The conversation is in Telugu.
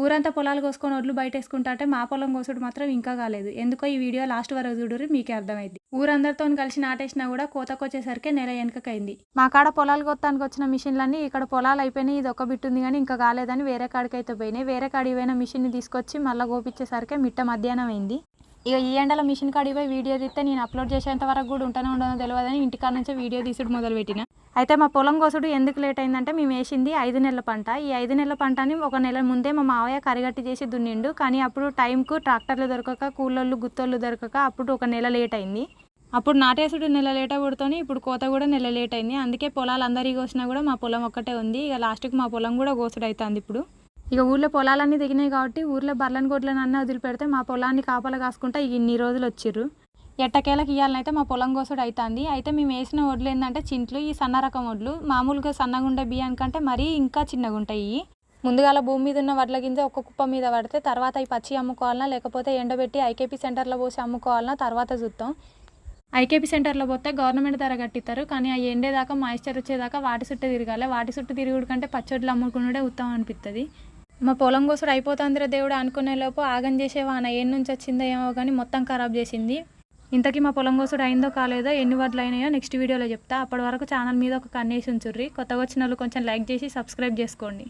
ఊరంతా పొలాలు కోసుకొని ఒడ్లు బయటేసుకుంటా అంటే మా పొలం కోసుడు మాత్రం ఇంకా కాలేదు. ఎందుకో ఈ వీడియో లాస్ట్ వరకు చూడుర్రి మీకే అర్థమైద్ది. ఊరందరితోని కలిసి నాటేసినా కూడా కోతకొచ్చేసరికి నెల వెనకకైంది. మా కాడ పొలాలు కొత్తానికి వచ్చిన మిషన్లన్నీ ఇక్కడ పొలాలు అయిపోయినాయి, ఇది ఒక బిట్టు ఉంది కానీ ఇంకా కాలేదని వేరే కాడికైతే పోయినాయి. వేరే కాడికి పోయిన మిషన్ని తీసుకొచ్చి మళ్ళీ కోపించేసరికి మిట్ట మధ్యాహ్నం అయింది. ఇక ఈ ఎండలో మిషన్ కాడికి పోయి వీడియో తీస్తే నేను అప్లోడ్ చేసేంత వరకు కూడా ఉంటానో ఉండదో తెలియదని ఇంటికాడ నుంచే వీడియో తీసుడు మొదలుపెట్టిన. అయితే మా పొలం కోసుడు ఎందుకు లేట్ అయిందంటే మేము వేసింది 5 నెలల పంట. ఈ 5 నెలల పంటని ఒక నెల ముందే మా మావయ్య కరిగట్టి చేసి దున్నిండు. కానీ అప్పుడు టైంకు ట్రాక్టర్లు దొరకక, కూలోళ్ళు గుత్తోళ్ళు దొరకక అప్పుడు ఒక నెల లేట్ అయింది. అప్పుడు నాటేసుడు నెల లేట్ అవ్వడుతోని ఇప్పుడు కోత కూడా నెల లేట్ అయింది. అందుకే పొలాలు అందరికీ కోసినా కూడా మా పొలం ఒక్కటే ఉంది. ఇక లాస్ట్కి మా పొలం కూడా కోసుడు అవుతుంది ఇప్పుడు. ఇక ఊర్లో పొలాలన్నీ దిగినాయి కాబట్టి ఊర్లో బర్లను గొడ్లను అన్నీ వదిలిపెడితే మా పొలాన్ని కాపలా కాసుకుంటా ఇన్ని రోజులు వచ్చిర్రు. ఎట్టకేలకు ఇయ్యాలనైతే మా పొలం కోసుడు అవుతుంది. అయితే మేము వేసిన వడ్లు ఏంటంటే చింట్లు, ఈ సన్న రకం వడ్లు. మామూలుగా సన్నగా ఉండే బియ్యానికంటే మరీ ఇంకా చిన్నగా ఉంటాయి. ముందుగాల భూమి మీద ఉన్న వడ్ల గింజ ఒక్క కుప్ప మీద పడితే తర్వాత ఈ పచ్చి అమ్ముకోవాలన్నా లేకపోతే ఎండబెట్టి ఐకేపీ సెంటర్లో పోసి అమ్ముకోవాలన్నా తర్వాత చూద్దాం. ఐకేపీ సెంటర్లో పోతే గవర్నమెంట్ ధర కట్టిస్తారు, కానీ అవి ఎండేదాకా మాయిశ్చర్ వచ్చేదాకా వాటి చుట్టూ తిరగాలి. వాటి చుట్టూ తిరుగుడు కంటే పచ్చొడ్లు అమ్ముకునే ఉత్తమం అనిపిస్తుంది. మా పొలం కోసుడు అయిపోతుందిరా దేవుడు అనుకునే లోపు ఆగం చేసే వాన ఏం నుంచి వచ్చిందో ఏమో కానీ మొత్తం ఖరాబ్ చేసింది. ఇంతకీ మా పొలం కోసుడు అయిందో కాలేదో, ఎన్ని వడ్లు అయినాయో నెక్స్ట్ వీడియోలో చెప్తా. అప్పటి వరకు ఛానల్ మీద ఒక కన్నేసి ఉంచుర్రి. కొత్తగా వచ్చిన వాళ్ళు కొంచెం లైక్ చేసి సబ్స్క్రైబ్ చేసుకోండి.